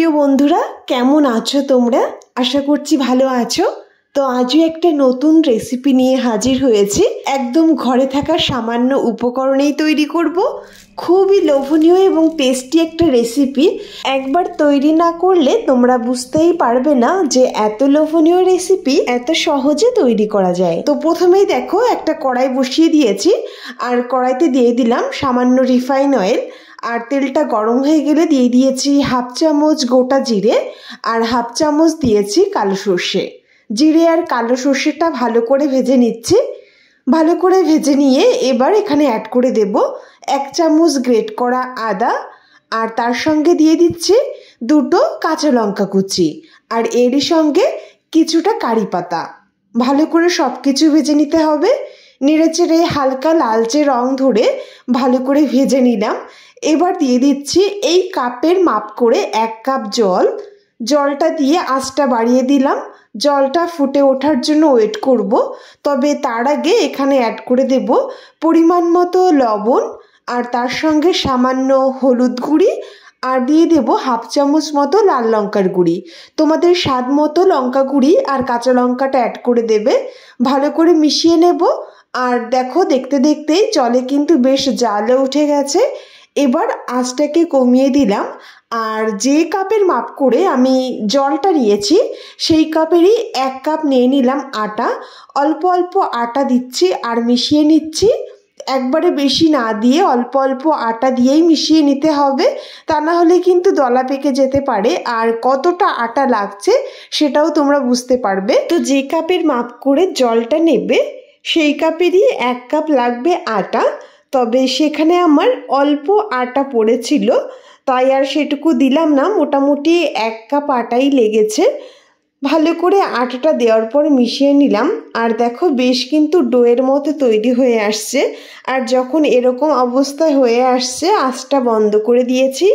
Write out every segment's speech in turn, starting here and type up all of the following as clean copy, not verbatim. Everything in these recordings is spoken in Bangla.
প্রিয় বন্ধুরা, কেমন আছো তোমরা? আশা করছি ভালো আছো। তো আজও একটা নতুন রেসিপি নিয়ে হাজির হয়েছি। একদম ঘরে থাকা সামান্য উপকরণেই তৈরি করব খুবই লোভনীয় এবং টেস্টি একটা রেসিপি। একবার তৈরি না করলে তোমরা বুঝতেই পারবে না যে এত লোভনীয় রেসিপি এত সহজে তৈরি করা যায়। তো প্রথমেই দেখো, একটা কড়াই বসিয়ে দিয়েছি আর কড়াইতে দিয়ে দিলাম সামান্য রিফাইন অয়েল। আর তেলটা গরম হয়ে গেলে দিয়ে দিয়েছি হাফ চামচ গোটা জিরে আর হাফ চামচ দিয়েছি কালো সর্ষে। জিরে আর কালো সর্ষেটা ভালো করে ভেজে নিচ্ছি। ভালো করে ভেজে নিয়ে এবার এখানে অ্যাড করে দেব 1 চামচ গ্রেট করা আদা, আর তার সঙ্গে দিয়ে দিচ্ছি 2টো কাঁচা লঙ্কা কুচি, আর এরই সঙ্গে কিছুটা কারি পাতা। ভালো করে সব কিছু ভেজে নিতে হবে। নেড়েচেড়ে হালকা লালচে রং ধরে ভালো করে ভেজে নিলাম। এবার দিয়ে দিচ্ছি এই কাপের মাপ করে 1 কাপ জল। জলটা দিয়ে আঁচটা বাড়িয়ে দিলাম। জলটা ফুটে ওঠার জন্য ওয়েট করব। তবে তার আগে এখানে অ্যাড করে দেব পরিমাণ মতো লবণ, আর তার সঙ্গে সামান্য হলুদ গুঁড়ি, আর দিয়ে দেব হাফ চামচ মতো লাল লঙ্কার গুঁড়ি। তোমাদের স্বাদ মতো লঙ্কা গুঁড়ি আর কাঁচা লঙ্কাটা অ্যাড করে দেবে। ভালো করে মিশিয়ে নেব। আর দেখো, দেখতে দেখতেই জলে কিন্তু বেশ জালে উঠে গেছে। এবার আঁচটাকে কমিয়ে দিলাম, আর যে কাপের মাপ করে আমি জলটা নিয়েছি সেই কাপেরই 1 কাপ নিয়ে নিলাম আটা। অল্প অল্প আটা দিচ্ছি আর মিশিয়ে নিচ্ছি। একবারে বেশি না দিয়ে অল্প অল্প আটা দিয়েই মিশিয়ে নিতে হবে, তা না হলে কিন্তু দলা পেকে যেতে পারে। আর কতটা আটা লাগছে সেটাও তোমরা বুঝতে পারবে। তো যে কাপের মাপ করে জলটা নেবে সেই কাপেরই 1 কাপ লাগবে আটা। তবে সেখানে আমার অল্প আটা পড়েছিল, তাই আর সেটুকু দিলাম না, মোটামুটি 1 কাপ আটাই লেগেছে। ভালো করে আটাটা দেওয়ার পর মিশিয়ে নিলাম। আর দেখো, বেশ কিন্তু ডোয়ের মতো তৈরি হয়ে আসছে। আর যখন এরকম অবস্থায় হয়ে আসছে, আঁচটা বন্ধ করে দিয়েছি।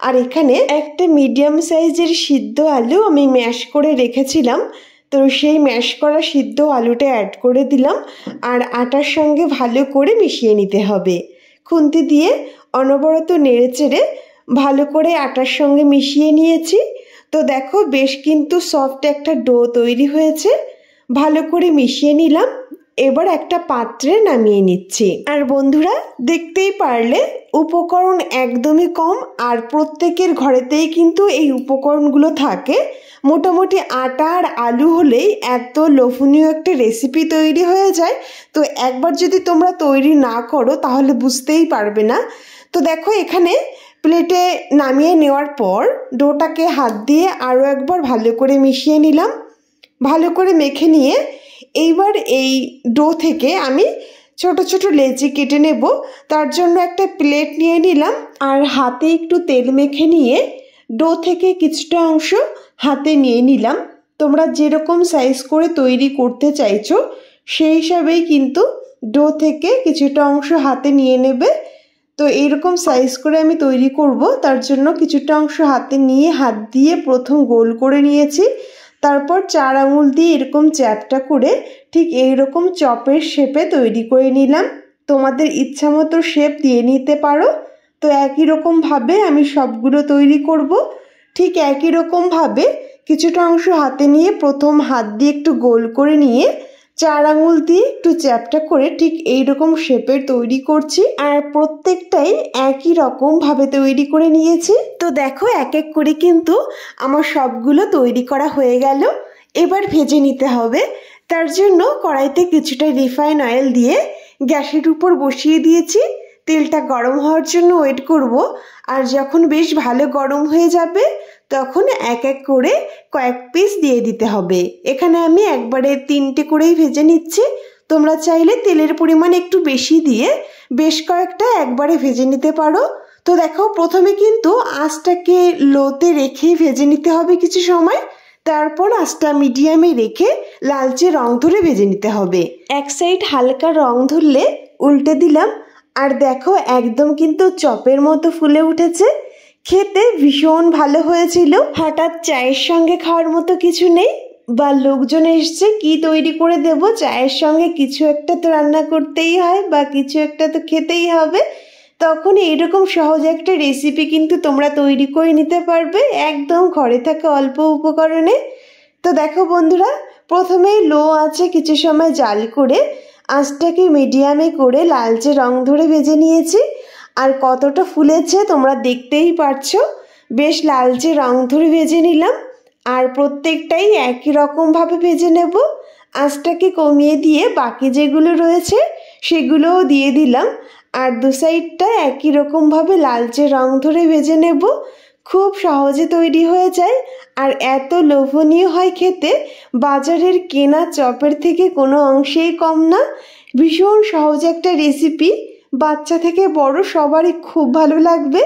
আর এখানে একটা মিডিয়াম সাইজের সিদ্ধ আলু আমি ম্যাশ করে রেখেছিলাম, তো সেই ম্যাশ করা সিদ্ধ আলুটা অ্যাড করে দিলাম। আর আটার সঙ্গে ভালো করে মিশিয়ে নিতে হবে। খুন্তি দিয়ে অনবরত নেড়েচেড়ে ভালো করে আটার সঙ্গে মিশিয়ে নিয়েছি। তো দেখো, বেশ কিন্তু সফট একটা ডো তৈরি হয়েছে। ভালো করে মিশিয়ে নিলাম। এবার একটা পাত্রে নামিয়ে নিচ্ছি। আর বন্ধুরা, দেখতেই পারলে উপকরণ একদমই কম, আর প্রত্যেকের ঘরেতেই কিন্তু এই উপকরণগুলো থাকে। মোটামুটি আটা আর আলু হলেই এত লোভনীয় একটা রেসিপি তৈরি হয়ে যায়। তো একবার যদি তোমরা তৈরি না করো তাহলে বুঝতেই পারবে না। তো দেখো, এখানে প্লেটে নামিয়ে নেওয়ার পর ডোটাকে হাত দিয়ে আরও একবার ভালো করে মিশিয়ে নিলাম। ভালো করে মেখে নিয়ে এইবার এই ডো থেকে আমি ছোট ছোট লেচি কেটে নেব। তার জন্য একটা প্লেট নিয়ে নিলাম, আর হাতে একটু তেল মেখে নিয়ে ডো থেকে কিছুটা অংশ হাতে নিয়ে নিলাম। তোমরা যেরকম সাইজ করে তৈরি করতে চাইছো সেই হিসাবেই কিন্তু ডো থেকে কিছুটা অংশ হাতে নিয়ে নেবে। তো এইরকম সাইজ করে আমি তৈরি করব, তার জন্য কিছুটা অংশ হাতে নিয়ে হাত দিয়ে প্রথম গোল করে নিয়েছি। তারপর 4 আঙুল দিয়ে এরকম চ্যাপটা করে ঠিক এইরকম চপের শেপে তৈরি করে নিলাম। তোমাদের ইচ্ছা মতো শেপ দিয়ে নিতে পারো। তো একই রকমভাবে আমি সবগুলো তৈরি করব। ঠিক একই রকমভাবে কিছুটা অংশ হাতে নিয়ে প্রথম হাত দিয়ে একটু গোল করে নিয়ে 4 আঙুল দিয়ে একটু চ্যাপটা করে ঠিক এইরকম শেপের তৈরি করছি। আর প্রত্যেকটাই একই রকম ভাবে তৈরি করে নিয়েছি। তো দেখো, এক এক করে কিন্তু আমার সবগুলো তৈরি করা হয়ে গেল। এবার ভেজে নিতে হবে। তার জন্য কড়াইতে কিছুটা রিফাইন অয়েল দিয়ে গ্যাসের উপর বসিয়ে দিয়েছি। তেলটা গরম হওয়ার জন্য ওয়েট করব। আর যখন বেশ ভালো গরম হয়ে যাবে তখন এক এক করে কয়েক পিস দিয়ে দিতে হবে। এখানে আমি একবারে 3টে করেই ভেজে নিচ্ছি। তোমরা চাইলে তেলের পরিমাণ একটু বেশি দিয়ে বেশ কয়েকটা একবারে ভেজে নিতে পারো। তো দেখো, প্রথমে কিন্তু আঁচটাকে লোতে রেখে ভেজে নিতে হবে কিছু সময়। তারপর আঁচটা মিডিয়ামে রেখে লালচে রং ধরে ভেজে নিতে হবে। এক সাইড হালকা রং ধরলে উল্টে দিলাম। আর দেখো, একদম কিন্তু চপের মতো ফুলে উঠেছে। খেতে ভীষণ ভালো হয়েছিল। হঠাৎ চায়ের সঙ্গে খাওয়ার মতো কিছু নেই, বা লোকজন এসছে, কি তৈরি করে দেব, চায়ের সঙ্গে কিছু একটা তো রান্না করতেই হয় বা কিছু একটা তো খেতেই হবে। তখন এইরকম সহজ একটা রেসিপি কিন্তু তোমরা তৈরি করে নিতে পারবে একদম ঘরে থাকা অল্প উপকরণে। তো দেখো বন্ধুরা, প্রথমেই লো আঁচে কিছু সময় জাল করে আঁচটাকে মিডিয়ামে করে লালচে রং ধরে ভেজে নিয়েছি। আর কতটা ফুলেছে তোমরা দেখতেই পারছো, বেশ লালচে রং ধরে ভেজে নিলাম। আর প্রত্যেকটাই একই রকমভাবে ভেজে নেব। আঁচটাকে কমিয়ে দিয়ে বাকি যেগুলো রয়েছে সেগুলোও দিয়ে দিলাম। আর দু সাইডটা একই রকমভাবে লালচে রং ধরে ভেজে নেব। খুব সহজে তৈরি হয়ে যায় আর এত লোভনীয় হয় খেতে, বাজারের কেনা চপের থেকে কোনো অংশেই কম না। ভীষণ সহজ একটা রেসিপি, বাচ্চা থেকে বড় সবারই খুব ভালো লাগবে।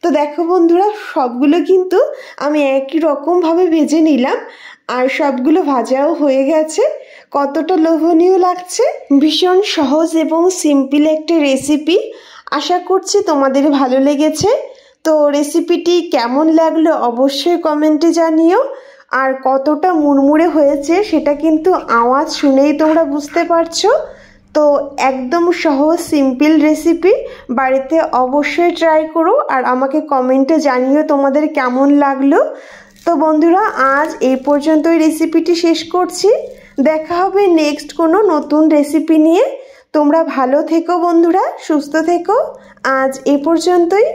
তো দেখো বন্ধুরা, সবগুলো কিন্তু আমি একই রকমভাবে ভেজে নিলাম আর সবগুলো ভাজাও হয়ে গেছে। কতটা লোভনীয় লাগছে, ভীষণ সহজ এবং সিম্পল একটা রেসিপি। আশা করছি তোমাদের ভালো লেগেছে। তো রেসিপিটি কেমন লাগলো অবশ্যই কমেন্টে জানিও। আর কতটা মুড়মুড়ে হয়েছে সেটা কিন্তু আওয়াজ শুনেই তোমরা বুঝতে পারছো। তো একদম সহজ সিম্পল রেসিপি, বাড়িতে অবশ্যই ট্রাই করো আর আমাকে কমেন্টে জানিও তোমাদের কেমন লাগলো। তো বন্ধুরা, আজ এই পর্যন্তই রেসিপিটি শেষ করছি। দেখা হবে নেক্সট কোনো নতুন রেসিপি নিয়ে। তোমরা ভালো থেকো বন্ধুরা, সুস্থ থেকো। আজ এ পর্যন্তই।